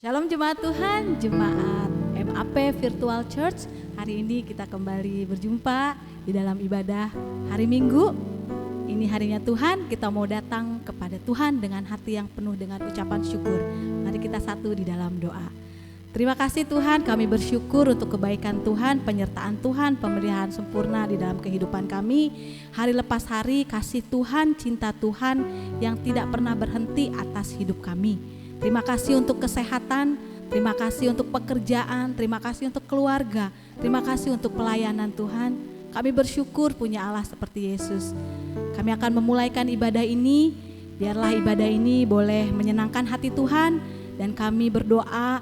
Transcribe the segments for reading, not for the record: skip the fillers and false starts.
Shalom jemaat Tuhan, jemaat MAP Virtual Church. Hari ini kita kembali berjumpa di dalam ibadah hari Minggu. Ini harinya Tuhan, kita mau datang kepada Tuhan dengan hati yang penuh dengan ucapan syukur. Mari kita satu di dalam doa. Terima kasih Tuhan, kami bersyukur untuk kebaikan Tuhan, penyertaan Tuhan, pemeliharaan sempurna di dalam kehidupan kami. Hari lepas hari, kasih Tuhan, cinta Tuhan yang tidak pernah berhenti atas hidup kami. Terima kasih untuk kesehatan, terima kasih untuk pekerjaan, terima kasih untuk keluarga, terima kasih untuk pelayanan Tuhan. Kami bersyukur punya Allah seperti Yesus. Kami akan memulaikan ibadah ini, biarlah ibadah ini boleh menyenangkan hati Tuhan. Dan kami berdoa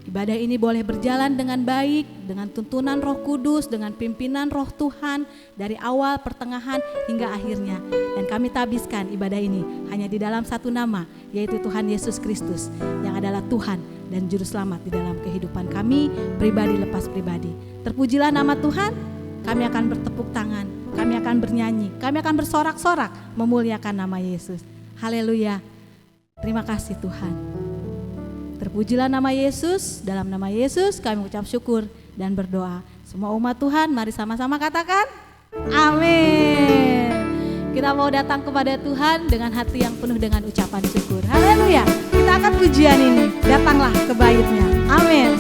ibadah ini boleh berjalan dengan baik, dengan tuntunan Roh Kudus, dengan pimpinan Roh Tuhan dari awal, pertengahan hingga akhirnya. Dan kami tabiskan ibadah ini hanya di dalam satu nama, yaitu Tuhan Yesus Kristus yang adalah Tuhan dan Juru Selamat di dalam kehidupan kami, pribadi lepas pribadi. Terpujilah nama Tuhan, kami akan bertepuk tangan, kami akan bernyanyi, kami akan bersorak-sorak memuliakan nama Yesus. Haleluya, terima kasih Tuhan. Terpujilah nama Yesus, dalam nama Yesus kami ucap syukur dan berdoa. Semua umat Tuhan mari sama-sama katakan amin. Kita mau datang kepada Tuhan dengan hati yang penuh dengan ucapan syukur. Haleluya, kita akan pujian ini, datanglah ke baitnya. Amin.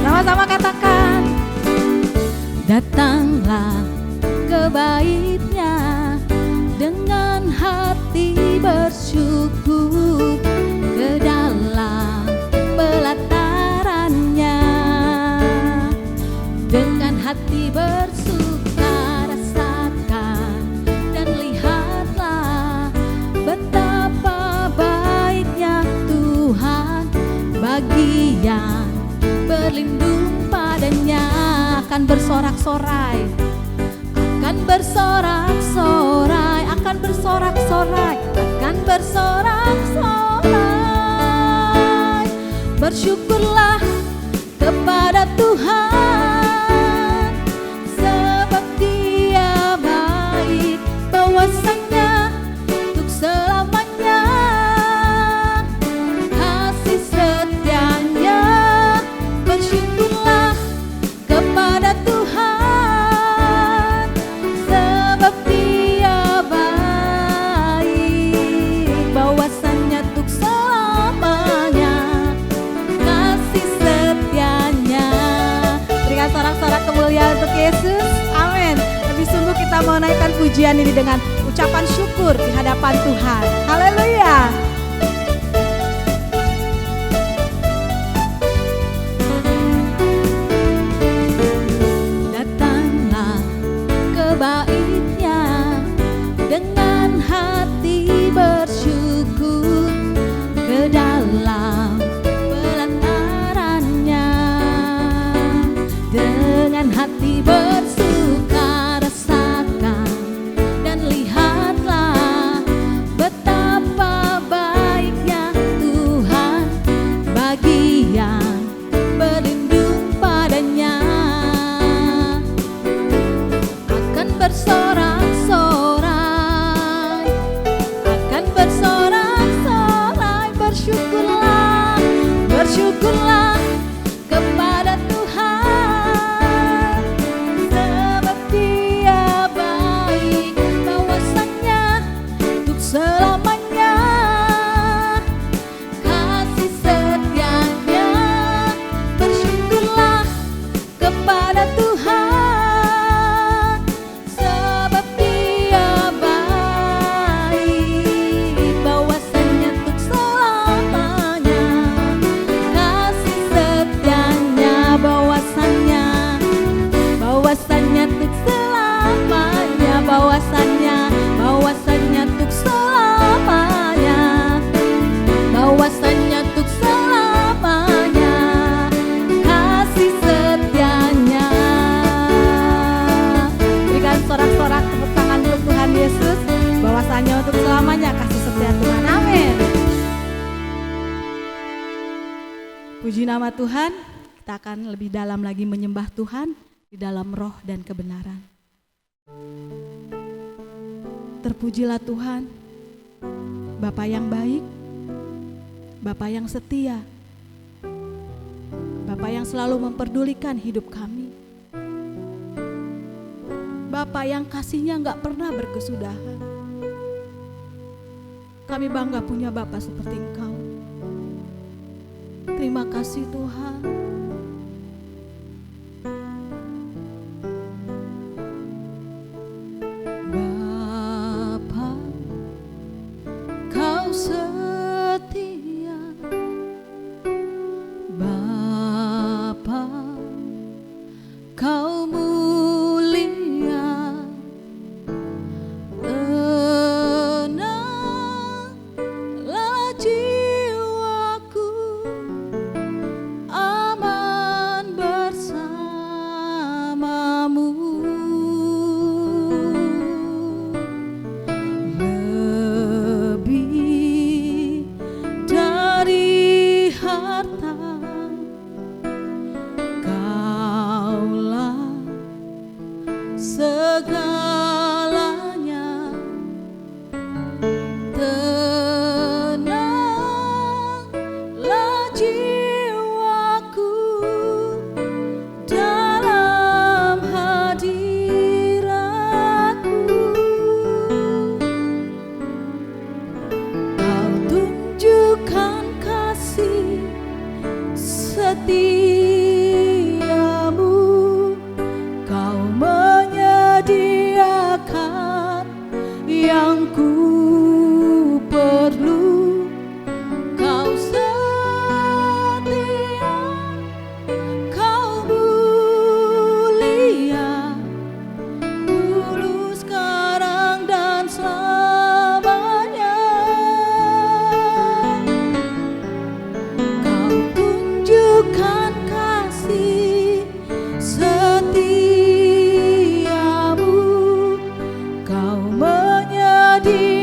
Sama-sama katakan, datanglah ke baitnya dengan hati bersyukur, ke dalam pelatarannya dengan hati bersuka rasakan dan lihatlah betapa baiknya Tuhan bagi yang berlindung padanya. Akan bersorak-sorai, akan bersorak-sorai, akan bersorak-sorai, akan bersorak-sorai. Bersyukurlah kepada Tuhan, sebab Dia baik, bahwasanya untuk selamanya kasih setianya. Bersyukurlah kepada Tuhan, sebab Dia baik, bahwasanya untuk selamanya kasih setianya. Berikan sorak-sorak kemuliaan untuk Yesus. Amin. Lebih sungguh kita mau naikkan pujian ini dengan ucapan syukur di hadapan Tuhan. Haleluya. Baitnya dengan hati bersyukur, ke dalam pelatarannya dengan hati bersuka rasakan dan lihatlah betapa baiknya Tuhan bagi yang berlindung padanya. Bersorak-sorai, akan bersorak-sorai. Bersyukurlah, bersyukurlah kepada Tuhan, sebab Dia baik, bahwasanya untuk selamanya kasih setianya. Bersyukurlah kepada Tuhan, bahwasannya untuk selamanya, bahwasannya untuk selamanya kasih setianya. Berikan sorak-sorak tepuk tangan untuk Tuhan Yesus, bahwasannya untuk selamanya kasih setia Tuhan. Amin. Puji nama Tuhan. Kita akan lebih dalam lagi menyembah Tuhan. di dalam roh dan kebenaran. Terpujilah Tuhan, Bapa yang baik, Bapa yang setia, Bapa yang selalu memperdulikan hidup kami, Bapa yang kasihnya gak pernah berkesudahan. Kami bangga punya Bapa seperti Engkau. Terima kasih Tuhan. Bapa, Kau setia. Bapa, Kau mulia. Tenanglah jiwaku, aman bersamamu. Lebih dari harta, Kaulah segalanya. Tenanglah jiwaku dalam hadirat-Mu. Kau tunjukkan kasih setiamu, Kau menyediakan yang ku perlu. Kau setia, Kau mulia, dulu, sekarang, dan selamanya. Kau tunjukkan kasih setiamu, Kau menyediakan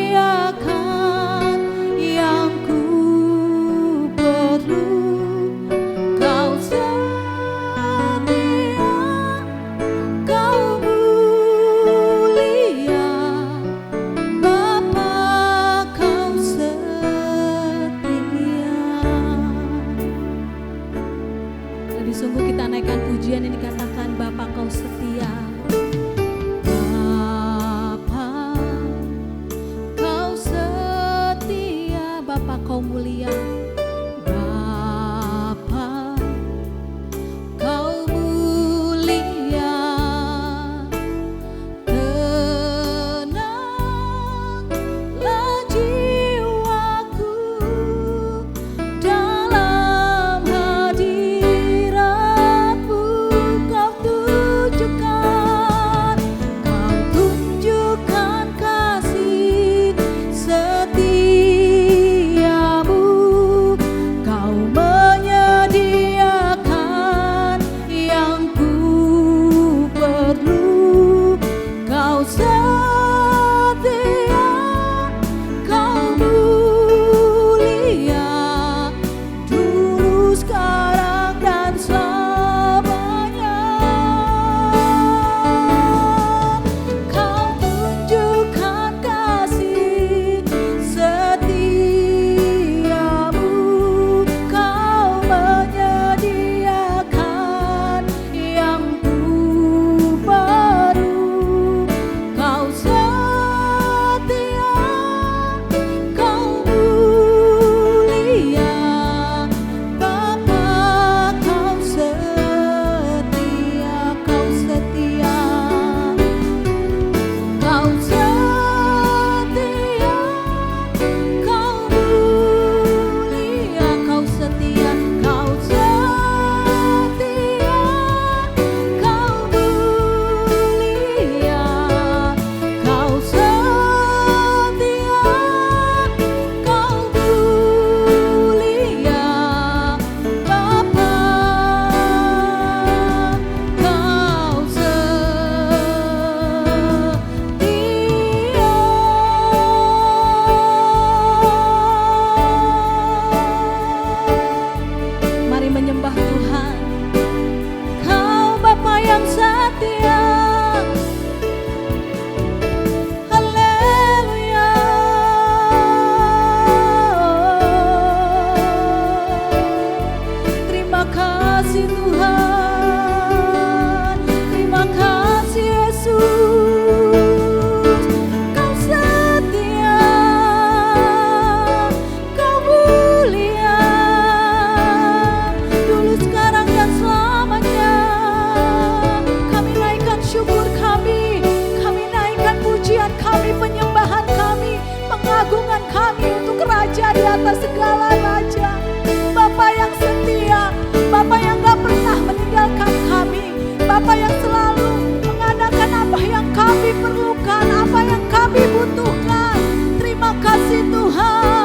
di atas segala raja, Bapa yang setia, Bapa yang gak pernah meninggalkan kami, Bapa yang selalu mengadakan apa yang kami perlukan, apa yang kami butuhkan. Terima kasih Tuhan,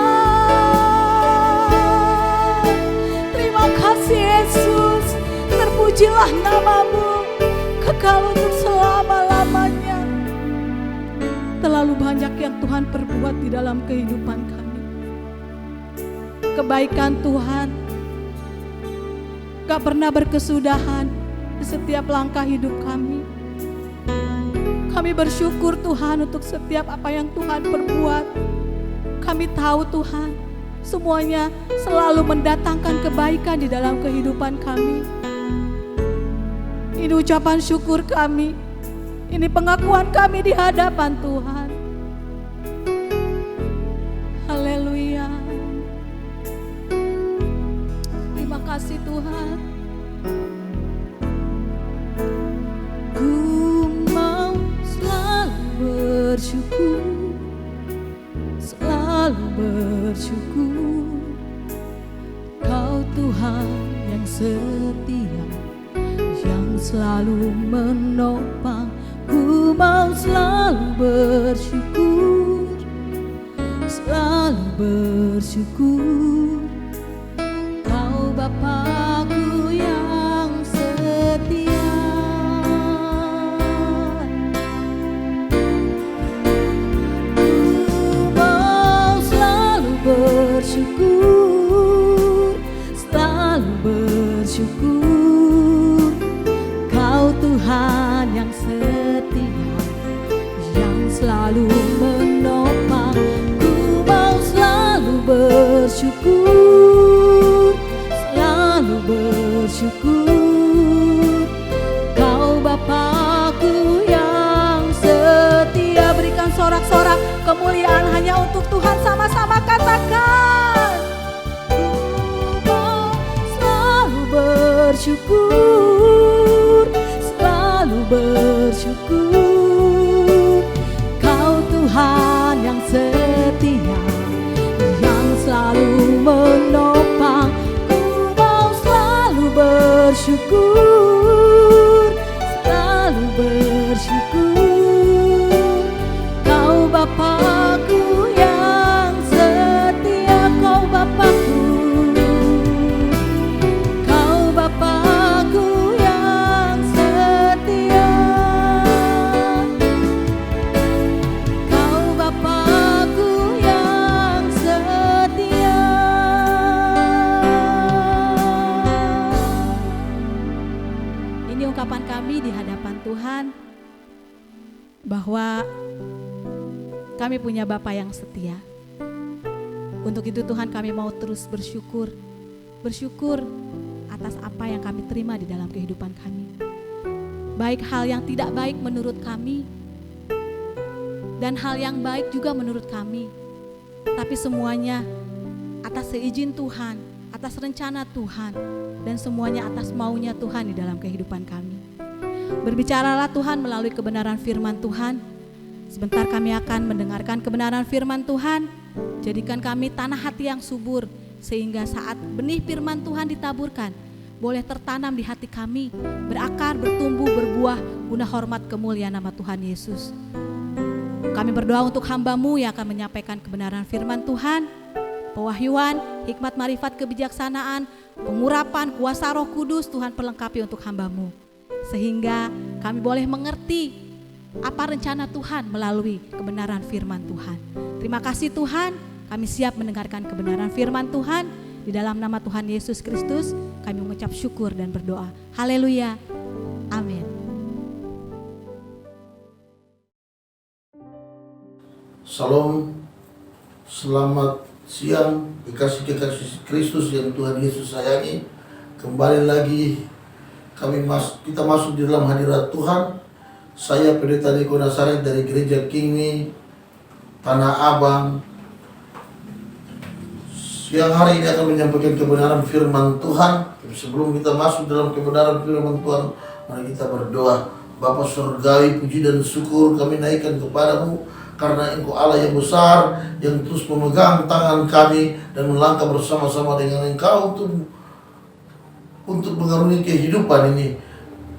terima kasih Yesus. Terpujilah nama-Mu kekal untuk selama-lamanya. Terlalu banyak yang Tuhan perbuat di dalam kehidupan kami. Kebaikan Tuhan gak pernah berkesudahan di setiap langkah hidup kami. Kami bersyukur Tuhan untuk setiap apa yang Tuhan perbuat. Kami tahu Tuhan, semuanya selalu mendatangkan kebaikan di dalam kehidupan kami. Ini ucapan syukur kami, ini pengakuan kami di hadapan Tuhan. Haleluya. Terima kasih Tuhan. Ku mau selalu bersyukur, selalu bersyukur. Kau Tuhan yang setia, yang selalu menopang. Ku mau selalu bersyukur, selalu bersyukur. Kau Bapa-Ku yang setia. Ku mau selalu bersyukur, selalu bersyukur. Kau Tuhan yang setia, yang selalu menopang. Ku mau selalu bersyukur, selalu bersyukur. Kau Bapa-Ku yang setia. Berikan sorak-sorak kemuliaan hanya untuk Tuhan, sama-sama katakan. Ku mau selalu bersyukur, selalu bersyukur. Kau Tuhan yang setia, yang selalu menopang. Ku mau selalu bersyukur, selalu bersyukur. Kau Bapa-Ku yang setia. Kau Bapa-Ku, Kau Bapa-Ku yang setia. Kau Bapa-Ku yang setia. Ini ungkapan kami di hadapan Tuhan, bahwa kami punya Bapa yang setia. Untuk itu Tuhan, kami mau terus bersyukur, bersyukur atas apa yang kami terima di dalam kehidupan kami. Baik hal yang tidak baik menurut kami, dan hal yang baik juga menurut kami. Tapi semuanya atas seizin Tuhan, atas rencana Tuhan, dan semuanya atas maunya Tuhan di dalam kehidupan kami. Berbicaralah Tuhan melalui kebenaran firman Tuhan. Sebentar kami akan mendengarkan kebenaran firman Tuhan. Jadikan kami tanah hati yang subur, sehingga saat benih firman Tuhan ditaburkan, boleh tertanam di hati kami, berakar, bertumbuh, berbuah, guna hormat kemuliaan nama Tuhan Yesus. Kami berdoa untuk hamba-Mu yang akan menyampaikan kebenaran firman Tuhan, pewahyuan, hikmat, marifat, kebijaksanaan, pengurapan, kuasa Roh Kudus. Tuhan perlengkapi untuk hamba-Mu, sehingga kami boleh mengerti apa rencana Tuhan melalui kebenaran firman Tuhan. Terima kasih Tuhan, kami siap mendengarkan kebenaran firman Tuhan. Di dalam nama Tuhan Yesus Kristus kami mengucap syukur dan berdoa. Haleluya, amin. Salam, selamat siang, kekasih Kristus yang Tuhan Yesus sayangi. Kembali lagi kita masuk di dalam hadirat Tuhan. Saya Pendeta Niko Nasaret dari Gereja Kingmi Tanah Abang. Siang hari ini akan menyampaikan kebenaran firman Tuhan. Tapi sebelum kita masuk dalam kebenaran firman Tuhan, mari kita berdoa. Bapa Surgawi, puji dan syukur kami naikkan kepadamu. karena Engkau Allah yang besar, yang terus memegang tangan kami dan melangkah bersama-sama dengan Engkau untuk mengarungi kehidupan ini.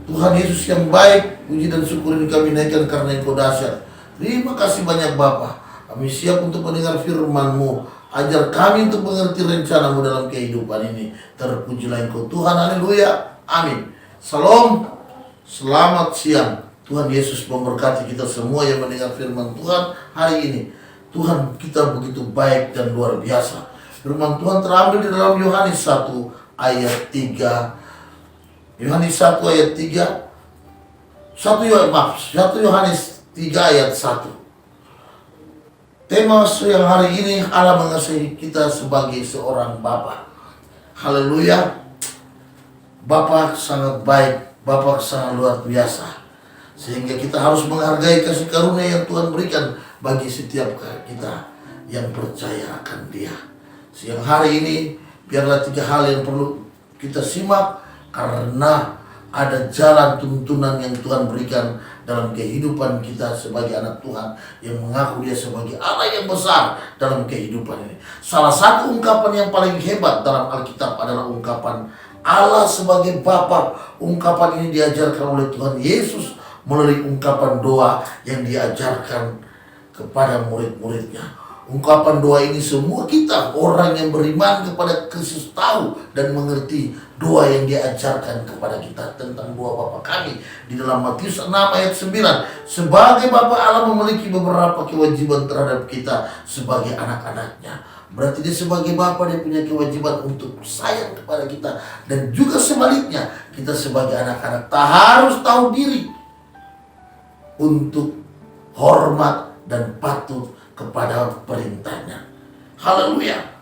Tuhan Yesus yang baik, puji dan syukur ini kami naikkan karena Engkau dahsyat. Terima kasih banyak Bapa. Kami siap untuk mendengar firman-Mu. Ajar kami untuk mengerti rencana-Mu dalam kehidupan ini. Terpujilah Engkau Tuhan, haleluya, amin. Salam, selamat siang. Tuhan Yesus memberkati kita semua yang mendengar firman Tuhan hari ini. Tuhan kita begitu baik dan luar biasa. Firman Tuhan terambil di dalam Yohanes 1 ayat 3. Yohanes 1 ayat 3. 1 Yohanes 3 ayat 1. Tema yang hari ini, Allah mengasihi kita sebagai seorang Bapa. Haleluya. Bapa sangat baik, Bapa sangat luar biasa. Sehingga kita harus menghargai kasih karunia yang Tuhan berikan bagi setiap kita yang percaya akan Dia. Siang hari ini, biarlah 3 hal yang perlu kita simak, karena ada jalan tuntunan yang Tuhan berikan dalam kehidupan kita sebagai anak Tuhan yang mengaku Dia sebagai Allah yang besar dalam kehidupan ini. Salah satu ungkapan yang paling hebat dalam Alkitab adalah ungkapan Allah sebagai Bapa. Ungkapan ini diajarkan oleh Tuhan Yesus melalui ungkapan doa yang diajarkan kepada murid-muridnya. Ungkapan doa ini semua kita orang yang beriman kepada Kristus tahu dan mengerti doa yang diajarkan kepada kita tentang doa Bapa kami di dalam Matius 6 ayat 9. Sebagai Bapa Allah memiliki beberapa kewajiban terhadap kita sebagai anak-anaknya. Berarti Dia sebagai Bapa, Dia punya kewajiban untuk sayang kepada kita. Dan juga sebaliknya, kita sebagai anak-anak tak harus tahu diri untuk hormat dan patuh kepada perintahnya. Haleluya.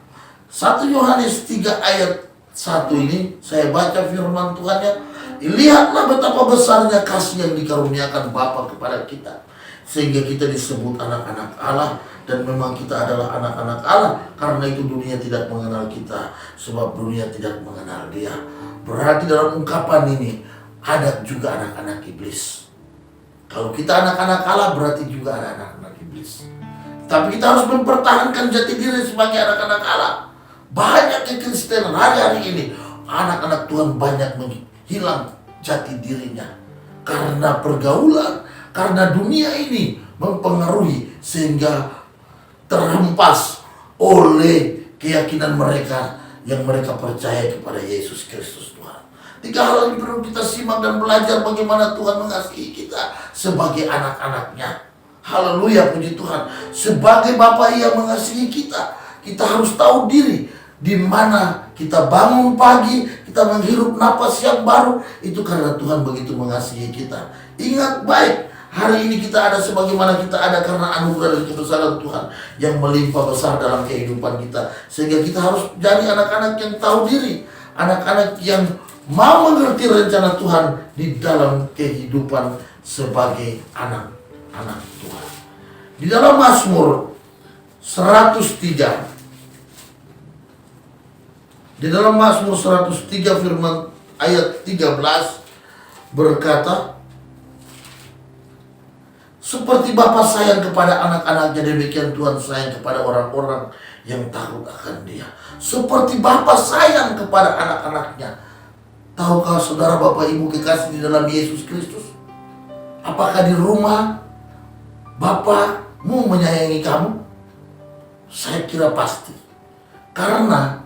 1 Yohanes 3 ayat 1 ini saya baca firman Tuhannya. Lihatlah betapa besarnya kasih yang dikaruniakan Bapa kepada kita, sehingga kita disebut anak-anak Allah. Dan memang kita adalah anak-anak Allah. Karena itu dunia tidak mengenal kita, sebab dunia tidak mengenal Dia. Berarti dalam ungkapan ini ada juga anak-anak iblis. Kalau kita anak-anak Allah, berarti juga ada anak-anak iblis. Tapi kita harus mempertahankan jati diri sebagai anak-anak Allah. Banyak kekristenan hari-hari ini, anak-anak Tuhan banyak menghilang jati dirinya karena pergaulan, karena dunia ini mempengaruhi sehingga terhempas oleh keyakinan mereka yang mereka percaya kepada Yesus Kristus Tuhan. 3 hal yang perlu kita simak dan belajar bagaimana Tuhan mengasihi kita sebagai anak-anaknya. Haleluya, puji Tuhan. Sebagai Bapa yang mengasihi kita, kita harus tahu diri di mana kita bangun pagi, kita menghirup napas yang baru, itu karena Tuhan begitu mengasihi kita. Ingat baik, hari ini kita ada sebagaimana kita ada karena anugerah dan kebesaran Tuhan yang melimpah besar dalam kehidupan kita. Sehingga kita harus jadi anak-anak yang tahu diri, anak-anak yang mau mengerti rencana Tuhan di dalam kehidupan sebagai anak-anak Tuhan. Di dalam Mazmur 103, di dalam Mazmur 103 firman ayat 13 berkata, seperti Bapa sayang kepada anak-anaknya, demikian Tuhan sayang kepada orang-orang yang takut akan Dia. Seperti Bapa sayang kepada anak-anaknya. Tahukah saudara, Bapak Ibu kekasih di dalam Yesus Kristus? Apakah di rumah Bapakmu menyayangi kamu? Saya kira pasti. Karena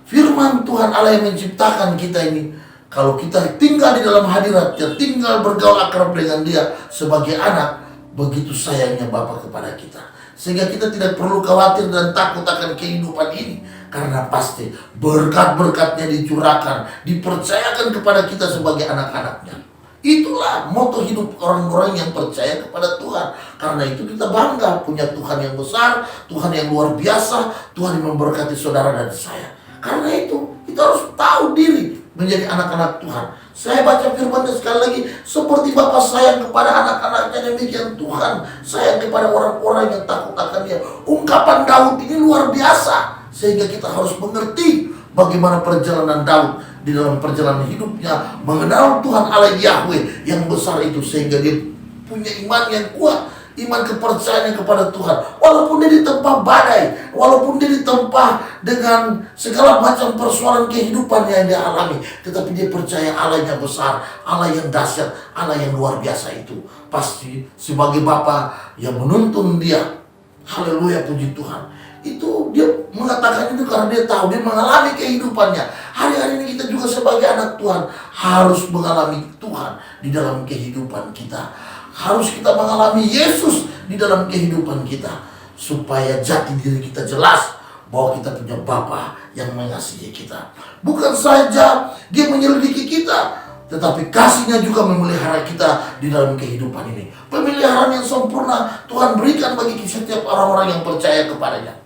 firman Tuhan Allah yang menciptakan kita ini, kalau kita tinggal di dalam hadiratnya, tinggal bergaul akrab dengan Dia sebagai anak, begitu sayangnya Bapa kepada kita. Sehingga kita tidak perlu khawatir dan takut akan kehidupan ini. Karena pasti berkat-berkatnya dicurahkan, dipercayakan kepada kita sebagai anak-anaknya. Itulah moto hidup orang-orang yang percaya kepada Tuhan. Karena itu kita bangga punya Tuhan yang besar, Tuhan yang luar biasa, Tuhan yang memberkati saudara dan saya. Karena itu kita harus tahu diri menjadi anak-anak Tuhan. Saya baca firman-Nya sekali lagi, seperti Bapa sayang kepada anak-anaknya, demikian Tuhan sayang kepada orang-orang yang takut akan Dia. Ungkapan Daud ini luar biasa, sehingga kita harus mengerti bagaimana perjalanan Daud di dalam perjalanan hidupnya mengenal Tuhan Allah Yahweh yang besar itu, sehingga dia punya iman yang kuat. iman kepercayaan kepada Tuhan. Walaupun dia ditempa badai, walaupun dia ditempa dengan segala macam persoalan kehidupan yang dia alami, tetapi dia percaya Allah yang besar, Allah yang dahsyat, Allah yang luar biasa itu. Pasti sebagai Bapa yang menuntun dia, haleluya, puji Tuhan, itu dia mengatakan itu karena dia tahu, dia mengalami kehidupannya. Hari-hari ini kita juga sebagai anak Tuhan harus mengalami Tuhan di dalam kehidupan kita. Harus kita mengalami Yesus di dalam kehidupan kita, supaya jati diri kita jelas bahwa kita punya Bapa yang mengasihi kita. Bukan saja dia menyelidiki kita, tetapi kasihnya juga memelihara kita di dalam kehidupan ini. Pemeliharaan yang sempurna Tuhan berikan bagi setiap orang-orang yang percaya kepadanya.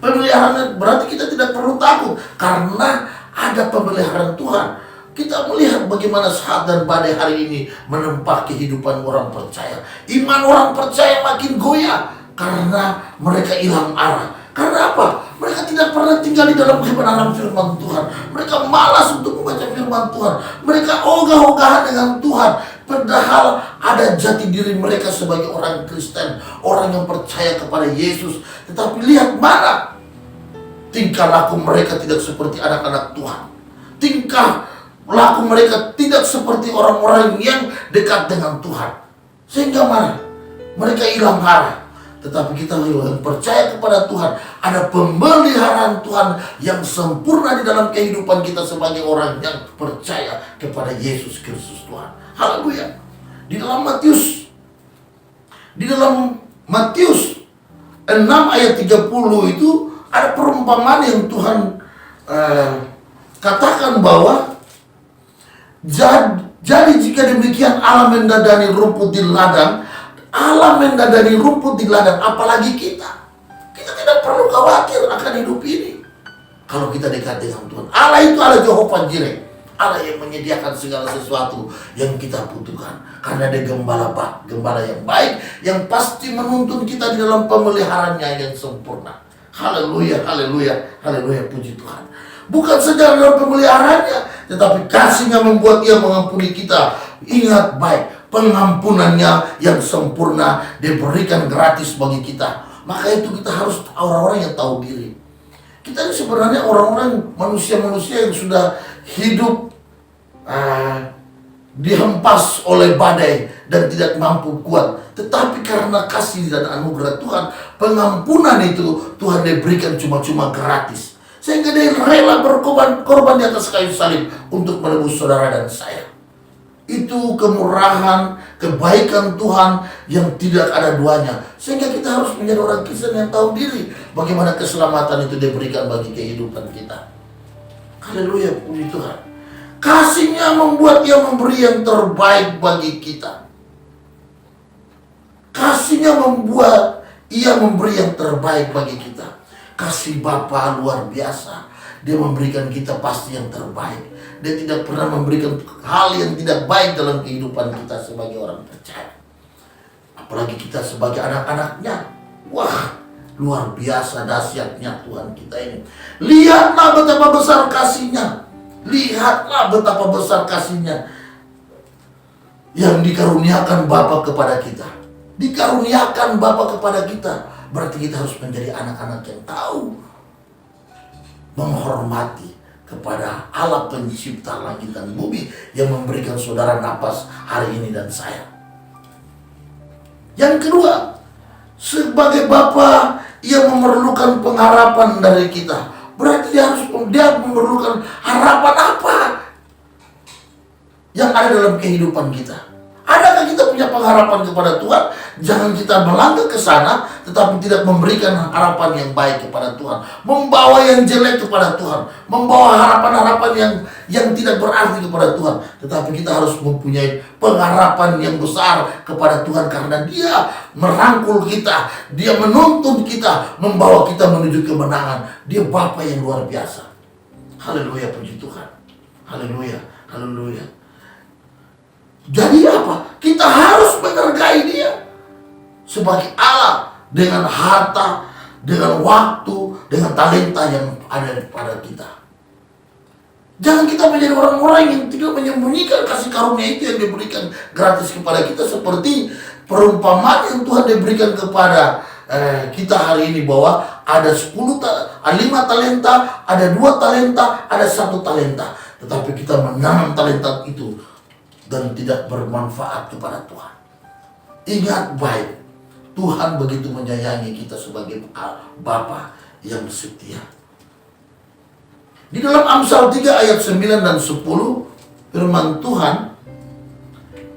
Pemeliharaan berarti kita tidak perlu takut karena ada pemeliharaan Tuhan. Kita melihat bagaimana saat dan badai hari ini menempa kehidupan orang percaya. Iman orang percaya makin goyah karena mereka hilang arah. Karena apa? Mereka tidak pernah tinggal di dalam kebenaran firman Tuhan. Mereka malas untuk membaca firman Tuhan. Mereka ogah-ogahan dengan Tuhan. Padahal ada jati diri mereka sebagai orang Kristen, orang yang percaya kepada Yesus. Tetapi lihat mana tingkah laku mereka tidak seperti anak-anak Tuhan. Tingkah laku mereka tidak seperti orang-orang yang dekat dengan Tuhan. Sehingga mana? Mereka hilang arah. Tetapi kita yang percaya kepada Tuhan, ada pemeliharaan Tuhan yang sempurna di dalam kehidupan kita sebagai orang yang percaya kepada Yesus Kristus Tuhan. Haleluya. Di dalam Matius 6 ayat 30 itu ada perumpamaan yang Tuhan katakan bahwa jadi jika demikian Allah mendadani rumput di ladang, apalagi kita tidak perlu khawatir akan hidup ini kalau kita dekat dengan Tuhan. Allah itu Allah Jehovah Jireh, Allah yang menyediakan segala sesuatu yang kita butuhkan. Karena dia gembala yang baik, yang pasti menuntun kita di dalam pemeliharaannya yang sempurna. Haleluya, haleluya, haleluya, puji Tuhan. Bukan saja dalam pemeliharaannya, tetapi kasihnya membuat dia mengampuni kita. Ingat baik, pengampunannya yang sempurna diberikan gratis bagi kita. Maka itu kita harus orang-orang yang tahu diri. Kita ini sebenarnya orang-orang manusia-manusia yang sudah hidup dihempas oleh badai dan tidak mampu kuat. Tetapi karena kasih dan anugerah Tuhan, pengampunan itu Tuhan diberikan cuma-cuma gratis. Sehingga dia rela berkorban di atas kayu salib untuk menebus saudara dan saya. Itu kemurahan, kebaikan Tuhan yang tidak ada duanya. Sehingga kita harus menjadi orang Kristen yang tahu diri bagaimana keselamatan itu diberikan bagi kehidupan kita. Haleluya, puji Tuhan. Kasihnya membuat dia memberi yang terbaik bagi kita. Kasihnya membuat ia memberi yang terbaik bagi kita. Kasih Bapa luar biasa. Dia memberikan kita pasti yang terbaik. Dia tidak pernah memberikan hal yang tidak baik dalam kehidupan kita sebagai orang percaya. Apalagi kita sebagai anak-anaknya. Wah, luar biasa dahsyatnya Tuhan kita ini. Lihatlah betapa besar kasihnya. Lihatlah betapa besar kasihnya yang dikaruniakan Bapa kepada kita. Dikaruniakan Bapa kepada kita. Berarti kita harus menjadi anak-anak yang tahu menghormati kepada Allah pencipta langit dan bumi yang memberikan saudara napas hari ini dan saya. Yang kedua, sebagai Bapa ia memerlukan pengharapan dari kita. Berarti dia memerlukan harapan apa yang ada dalam kehidupan kita. Adakah kita punya pengharapan kepada Tuhan? Jangan kita melangkah ke sana tetapi tidak memberikan harapan yang baik kepada Tuhan, membawa yang jelek kepada Tuhan, membawa harapan-harapan yang tidak berarti kepada Tuhan. Tetapi kita harus mempunyai pengharapan yang besar kepada Tuhan karena dia merangkul kita, dia menuntun kita, membawa kita menuju kemenangan. Dia Bapa yang luar biasa. Haleluya, puji Tuhan. Haleluya, haleluya. Jadi apa? Kita harus menghargai dia sebagai Allah dengan harta, dengan waktu, dengan talenta yang ada pada kita. Jangan kita menjadi orang-orang yang tidak menyembunyikan kasih karunia itu yang diberikan gratis kepada kita seperti perumpamaan yang Tuhan diberikan kepada kita hari ini, bahwa ada 5 talenta, ada 2 talenta, ada 1 talenta. Tetapi kita menanam talenta itu dan tidak bermanfaat kepada Tuhan. Ingat baik, Tuhan begitu menyayangi kita sebagai Bapa yang setia. Di dalam Amsal 3 ayat 9 dan 10, firman Tuhan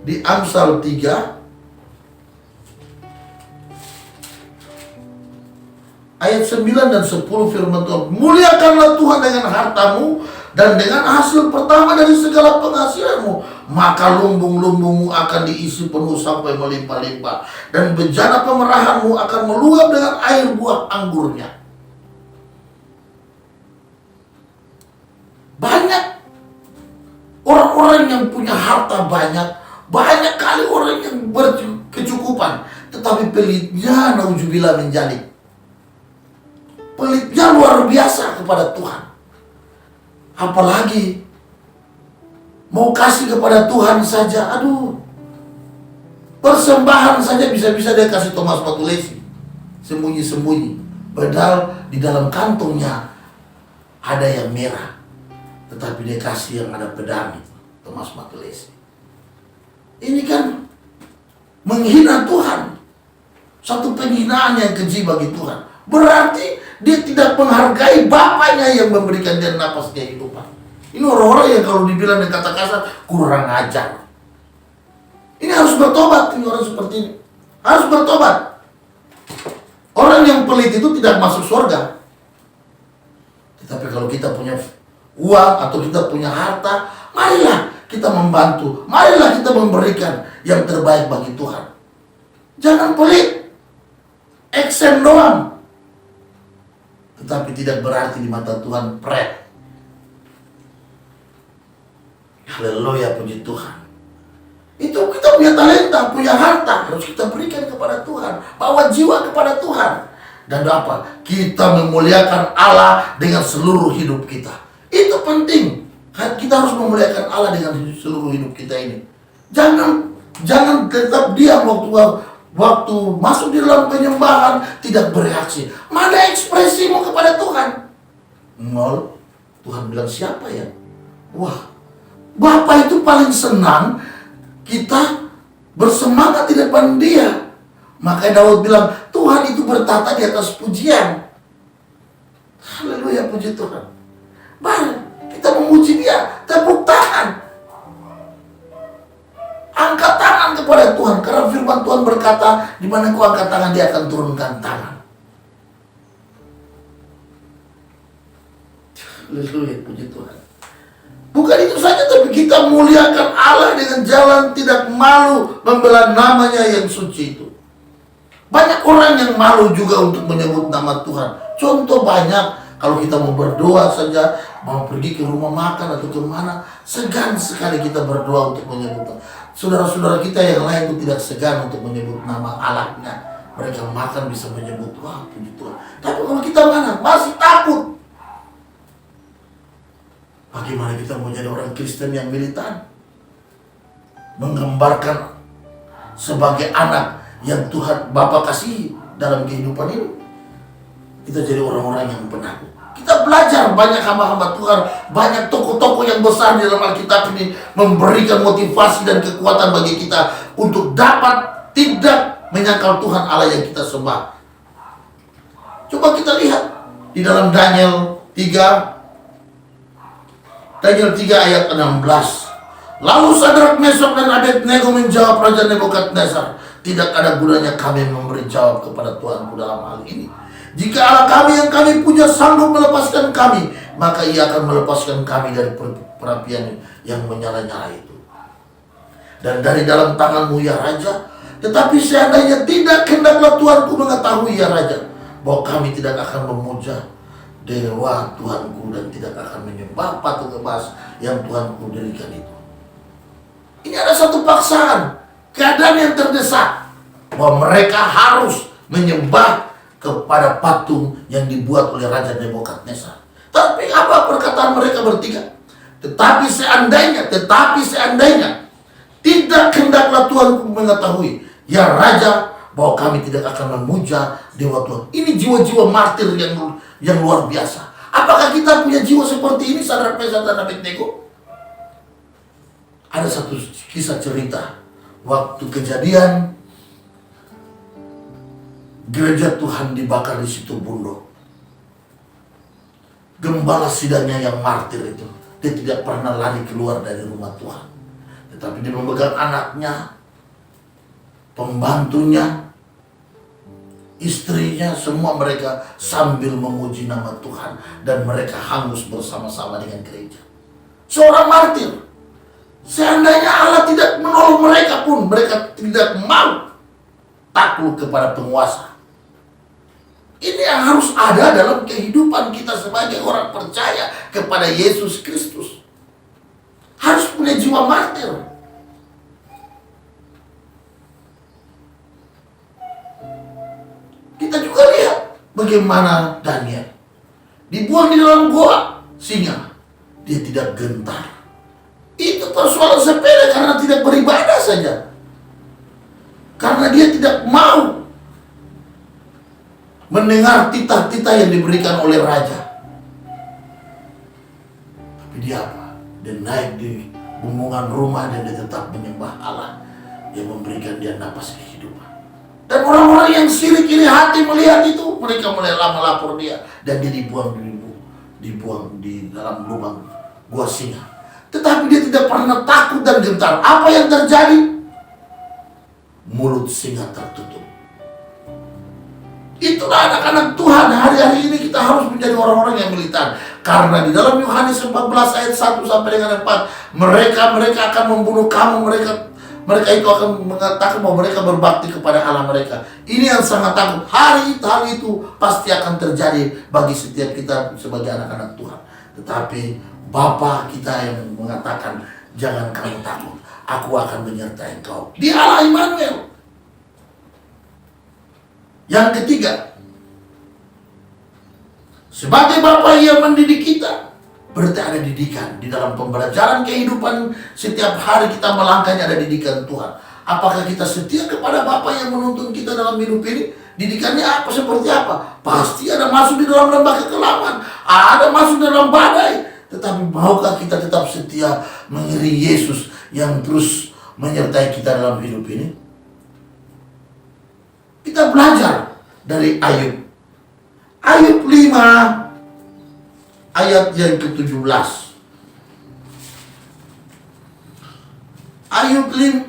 di Amsal 3 ayat 9 dan 10, firman Tuhan, muliakanlah Tuhan dengan hartamu dan dengan hasil pertama dari segala penghasilanmu, maka lumbung-lumbungmu akan diisi penuh sampai melimpah-limpah, dan bejana pemerahanmu akan meluap dengan air buah anggurnya. Banyak orang-orang yang punya harta banyak kali orang yang berkecukupan, tetapi pelitnya nauzubillah min dzalik. Pelitnya luar biasa kepada Tuhan. Apalagi mau kasih kepada Tuhan saja, aduh, persembahan saja bisa-bisa dia kasih Thomas Matulesi, sembunyi-sembunyi, padahal di dalam kantongnya ada yang merah, tetapi dia kasih yang ada pedang itu, Thomas Matulesi. Ini kan menghina Tuhan, satu penghinaan yang keji bagi Tuhan. Berarti dia tidak menghargai Bapaknya yang memberikan dia napas kehidupan. Ini orang-orang yang kalau dibilang dengan kata kasar, kurang ajar. Ini harus bertobat, ini orang seperti ini harus bertobat. Orang yang pelit itu tidak masuk surga. Tetapi kalau kita punya uang atau kita punya harta, marilah kita membantu, marilah kita memberikan yang terbaik bagi Tuhan. Jangan pelit, eksen doang, tetapi tidak berarti di mata Tuhan pret. Haleluya, puji Tuhan. Itu kita punya talenta, punya harta, harus kita berikan kepada Tuhan, bawa jiwa kepada Tuhan. Dan apa? Kita memuliakan Allah dengan seluruh hidup kita. Itu penting. Kita harus memuliakan Allah dengan seluruh hidup kita ini. Jangan tetap diam waktu masuk di dalam penyembahan, tidak bereaksi. Mana ekspresimu kepada Tuhan? Nol. Tuhan bilang, siapa ya? Wah, Bapa itu paling senang kita bersemangat di depan Dia. Makanya Daud bilang, Tuhan itu bertata di atas pujian. Haleluya, puji Tuhan. Baru kita memuji Dia, tepuk tangan, angkat tangan kepada Tuhan, karena firman Tuhan berkata, di mana kau angkat tangan, Dia akan turunkan tangan. Haleluya, puji Tuhan. Bukan itu saja, tapi kita muliakan Allah dengan jalan tidak malu, membela namanya yang suci itu. Banyak orang yang malu juga untuk menyebut nama Tuhan. Contoh banyak, kalau kita mau berdoa saja, mau pergi ke rumah makan atau kemana, segan sekali kita berdoa untuk menyebut Tuhan. Saudara-saudara kita yang lain itu tidak segan untuk menyebut nama Allahnya. Mereka makan bisa menyebut, wah puji Tuhan. Tapi kalau kita mana? Masih takut. Bagaimana kita mau jadi orang Kristen yang militan? Menggambarkan sebagai anak yang Tuhan Bapa kasih dalam kehidupan ini. Kita jadi orang-orang yang penakut. Kita belajar, banyak hamba-hamba Tuhan, banyak tokoh-tokoh yang besar di dalam Alkitab ini memberikan motivasi dan kekuatan bagi kita untuk dapat tidak menyangkal Tuhan Allah yang kita sembah. Coba kita lihat di dalam Daniel 3 ayat 16. Lalu Sadrak, Mesok dan Abednego menjawab Raja Nebukadnezar, tidak ada gunanya kami memberi jawab kepada Tuhanku dalam hal ini. Jika Allah kami yang kami punya sanggup melepaskan kami, maka Ia akan melepaskan kami dari perapian yang menyala-nyala itu dan dari dalam tanganmu ya Raja. Tetapi seandainya tidak, hendaklah Tuanku mengetahui ya Raja, bahwa kami tidak akan memuja dewa Tuanku dan tidak akan menyembah patung emas yang Tuanku dirikan itu. Ini ada satu paksaan, keadaan yang terdesak, bahwa mereka harus menyembah kepada patung yang dibuat oleh Raja Nebukadnezar. Tapi apa perkataan mereka bertiga? Tetapi seandainya tidak, hendaklah Tuanku mengetahui Ya Raja, bahwa kami tidak akan memuja Dewa Tuhan. Ini jiwa-jiwa martir yang luar biasa. Apakah kita punya jiwa seperti ini, Sadrak, Mesak, dan Abednego? Ada satu kisah cerita waktu kejadian gereja Tuhan dibakar di situ Bondo. Gembala sidangnya yang martir itu, dia tidak pernah lari keluar dari rumah Tuhan, tetapi dia memegang anaknya, pembantunya, istrinya, semua mereka sambil memuji nama Tuhan, dan mereka hangus bersama-sama dengan gereja. Seorang martir. Seandainya Allah tidak menolong mereka pun, mereka tidak mau takluk kepada penguasa. Ini yang harus ada dalam kehidupan kita sebagai orang percaya kepada Yesus Kristus. Harus punya jiwa martir. Kita juga lihat bagaimana Daniel dibuang di dalam goa singa. Dia tidak gentar. Itu persoalan sepele karena tidak beribadah saja. Karena dia tidak mau mendengar titah-titah yang diberikan oleh raja. Tapi dia apa? Dia naik di bumbungan rumah dan dia tetap menyembah Allah yang memberikan dia napas kehidupan. Dan orang-orang yang sirik iri hati melihat itu, mereka mulai melapor dia, dan dia dibuang di dalam lubang gua singa. Tetapi dia tidak pernah takut dan gentar. Apa yang terjadi? Mulut singa tertutup. Itulah anak-anak Tuhan. Hari-hari ini kita harus menjadi orang-orang yang militan. Karena di dalam Yohanes 14 ayat 1 sampai dengan 4, mereka akan membunuh kamu. Mereka itu akan mengatakan bahwa mereka berbakti kepada Allah mereka. Ini yang sangat takut. Hal itu pasti akan terjadi bagi setiap kita sebagai anak-anak Tuhan. Tetapi Bapa kita yang mengatakan, jangan kamu takut, aku akan menyertai engkau. Dia Allah Immanuel. Yang ketiga, sebagai Bapa yang mendidik kita, berarti ada didikan di dalam pembelajaran kehidupan. Setiap hari kita melangkahnya ada didikan Tuhan. Apakah kita setia kepada Bapa yang menuntun kita dalam hidup ini? Didikannya apa? Seperti apa? Pasti ada masuk di dalam lembah kekelaman, ada masuk dalam badai. Tetapi maukah kita tetap setia mengiringi Yesus yang terus menyertai kita dalam hidup ini? Kita belajar dari Ayub. Ayub 5 ayat yang ke-17. Ayub 5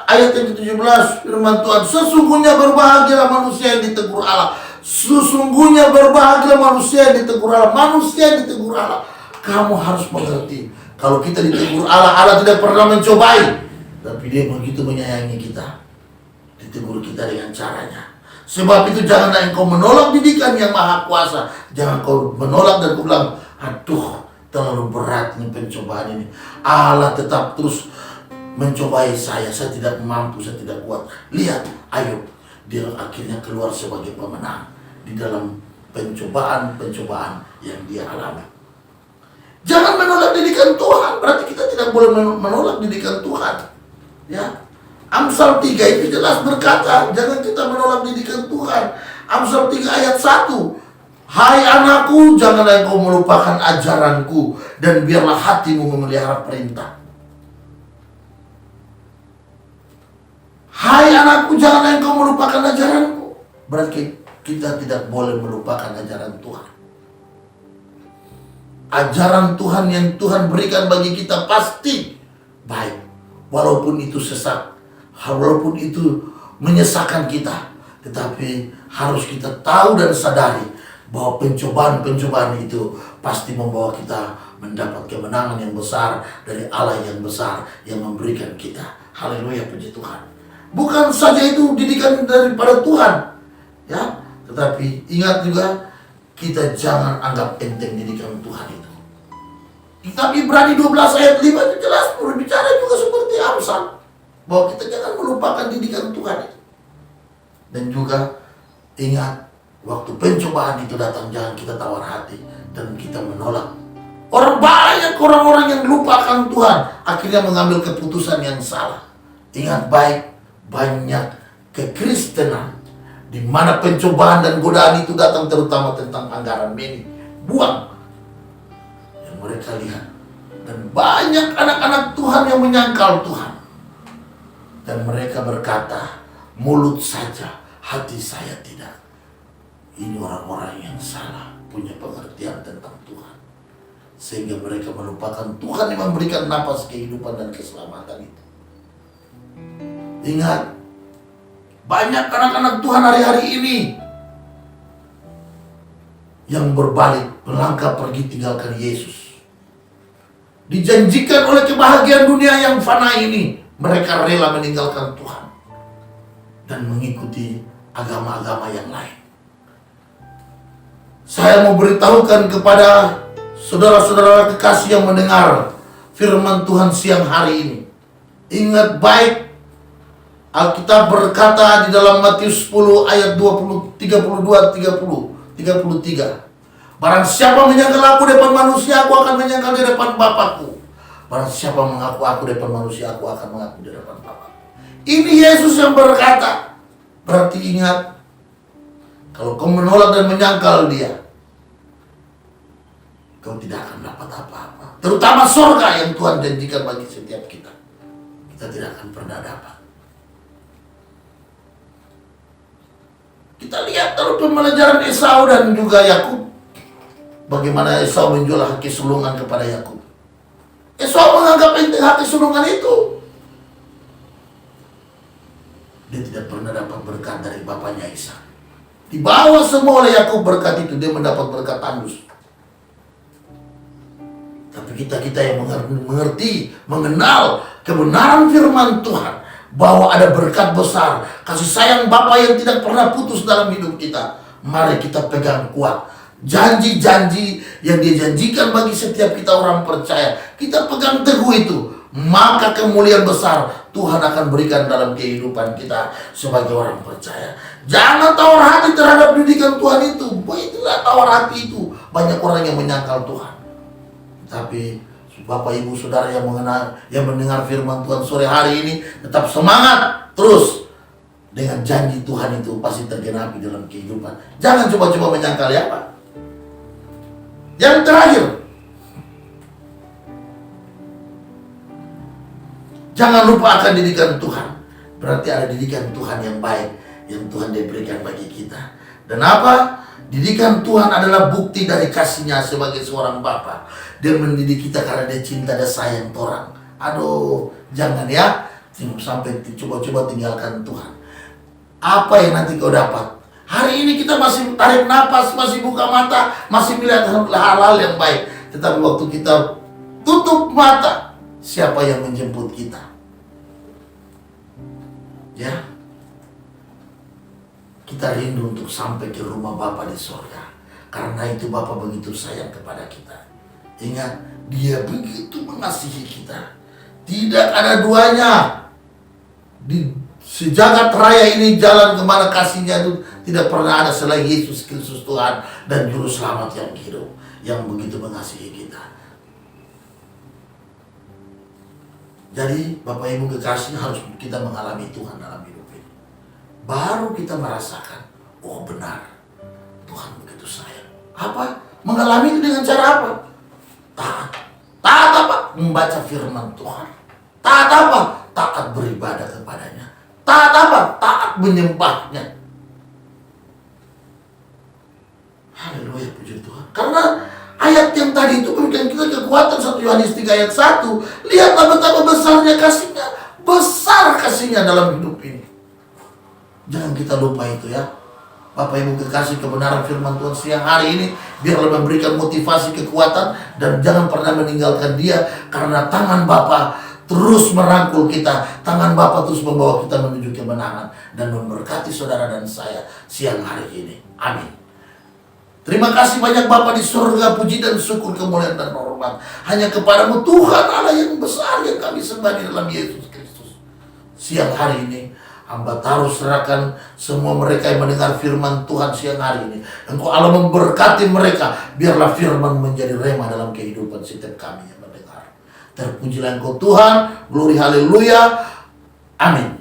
ayat yang ke-17, firman Tuhan, sesungguhnya berbahagialah manusia yang ditegur Allah. Sesungguhnya berbahagialah manusia yang ditegur Allah. Manusia yang ditegur Allah. Kamu harus mengerti, kalau kita ditegur Allah, Allah tidak pernah mencobai, tapi Dia begitu menyayangi kita. Ditegur kita dengan caranya. Sebab itu janganlah engkau menolak didikan yang maha kuasa. Jangan kau menolak dan kau bilang, aduh terlalu berat nih pencobaan ini. Allah tetap terus mencobai saya tidak mampu, saya tidak kuat. Lihat Ayub, dia akhirnya keluar sebagai pemenang di dalam pencobaan-pencobaan yang dia alami. Jangan menolak didikan Tuhan, berarti kita tidak boleh menolak didikan Tuhan. Ya, Amsal 3 itu jelas berkata, jangan kita menolak didikan Tuhan. Amsal 3 ayat 1, hai anakku, janganlah engkau melupakan ajaranku, dan biarlah hatimu memelihara perintah. Hai anakku, janganlah engkau melupakan ajaranku. Berarti kita tidak boleh melupakan ajaran Tuhan. Ajaran Tuhan yang Tuhan berikan bagi kita pasti baik, walaupun itu sesat, walaupun itu menyesakkan kita. Tetapi harus kita tahu dan sadari bahwa pencobaan-pencobaan itu pasti membawa kita mendapat kemenangan yang besar dari Allah yang besar yang memberikan kita. Haleluya, puji Tuhan. Bukan saja itu didikan daripada Tuhan, ya, tetapi ingat juga, kita jangan anggap enteng didikan Tuhan itu. Kitab Ibrani 12 ayat 5 itu jelas berbicara juga seperti Amsal, bahwa kita jangan melupakan didikan Tuhan itu. Dan juga ingat, waktu pencobaan itu datang, jangan kita tawar hati dan kita menolak. Banyak orang-orang yang lupakan Tuhan, akhirnya mengambil keputusan yang salah. Ingat baik banyak kekristenan di mana pencobaan dan godaan itu datang, terutama tentang anggaran meni, buang yang mereka lihat. Dan banyak anak-anak Tuhan yang menyangkal Tuhan, dan mereka berkata, mulut saja, hati saya tidak. Ini orang-orang yang salah, punya pengertian tentang Tuhan, sehingga mereka melupakan Tuhan yang memberikan napas kehidupan dan keselamatan itu. Ingat, banyak anak-anak Tuhan hari-hari ini yang berbalik, melangkah pergi tinggalkan Yesus. Dijanjikan oleh kebahagiaan dunia yang fana ini, mereka rela meninggalkan Tuhan dan mengikuti agama-agama yang lain. Saya mau beritahukan kepada saudara-saudara kekasih yang mendengar firman Tuhan siang hari ini. Ingat baik, Alkitab berkata di dalam Matius 10 ayat 33. Barang siapa menyangkal aku depan manusia, aku akan menyangkal di depan Bapakku. Barang siapa mengaku aku depan manusia, aku akan mengaku di depan Bapakku. Ini Yesus yang berkata. Berarti ingat, kalau kau menolak dan menyangkal dia, kau tidak akan dapat apa-apa. Terutama surga yang Tuhan janjikan bagi setiap kita. Kita tidak akan pernah dapat. Kita lihat dalam pembelajaran Esau dan juga Yakub, bagaimana Esau menjual haki sulungan kepada Yakub. Esau menganggap penting haki sulungan itu. Dia tidak pernah dapat berkat dari bapaknya Ishak. Dibawa semua oleh Yakub berkat itu, dia mendapat berkat tandus. Tapi kita yang mengerti, mengenal kebenaran firman Tuhan, bahwa ada berkat besar, kasih sayang Bapa yang tidak pernah putus dalam hidup kita. Mari kita pegang kuat janji-janji yang dia janjikan bagi setiap kita orang percaya. Kita pegang teguh itu, maka kemuliaan besar Tuhan akan berikan dalam kehidupan kita sebagai orang percaya. Jangan tawar hati terhadap didikan Tuhan itu. Itulah tawar hati itu. Banyak orang yang menyangkal Tuhan. Tapi Bapak Ibu Saudara yang mendengar firman Tuhan sore hari ini, tetap semangat terus. Dengan janji Tuhan itu pasti tergenapi dalam kehidupan. Jangan coba-coba menyangkal ya Pak. Yang terakhir, jangan lupa akan didikan Tuhan. Berarti ada didikan Tuhan yang baik yang Tuhan diberikan bagi kita. Dan apa? Didikan Tuhan adalah bukti dari kasih-Nya sebagai seorang Bapa. Dia mendidik kita karena Dia cinta dan sayang orang. Aduh, jangan ya sampai coba-coba tinggalkan Tuhan. Apa yang nanti kau dapat? Hari ini kita masih tarik napas, masih buka mata, masih melihat hal-hal yang baik. Tetapi waktu kita tutup mata, siapa yang menjemput kita? Ya, kita rindu untuk sampai ke rumah Bapa di surga. Karena itu Bapa begitu sayang kepada kita. Ingat, Dia begitu mengasihi kita. Tidak ada duanya. Di sejagat raya ini jalan kemana kasih-Nya itu tidak pernah ada selain Yesus Kristus Tuhan dan Juru Selamat yang hidup, yang begitu mengasihi kita. Jadi Bapak Ibu kekasih, harus kita mengalami Tuhan dalam hidup ini. Baru kita merasakan, oh benar, Tuhan begitu sayang. Apa? Mengalami itu dengan cara apa? Taat. Taat apa? Membaca firman Tuhan. Taat apa? Taat beribadah kepadanya. Taat apa? Taat menyembahnya. Haleluya, puji Tuhan. Karena ayat yang tadi itu memberikan kita kekuatan. 1 Yohanes 3 ayat 1. Lihatlah betapa besarnya kasih-Nya. Besar kasih-Nya dalam hidup ini. Jangan kita lupa itu ya. Bapak Ibu kekasih, kebenaran firman Tuhan siang hari ini biarlah memberikan motivasi, kekuatan, dan jangan pernah meninggalkan Dia. Karena tangan Bapa terus merangkul kita. Tangan Bapa terus membawa kita menuju kemenangan dan memberkati saudara dan saya siang hari ini. Amin. Terima kasih banyak Bapa di surga, puji dan syukur, kemuliaan dan hormat hanya kepadamu Tuhan Allah yang besar yang kami sembah di dalam Yesus Kristus. Siang hari ini hamba taruh serahkan semua mereka yang mendengar firman Tuhan siang hari ini. Engkau Allah memberkati mereka, biarlah firman menjadi rema dalam kehidupan setiap kami yang mendengar. Terpujilah Engkau Tuhan, glory haleluya, amin.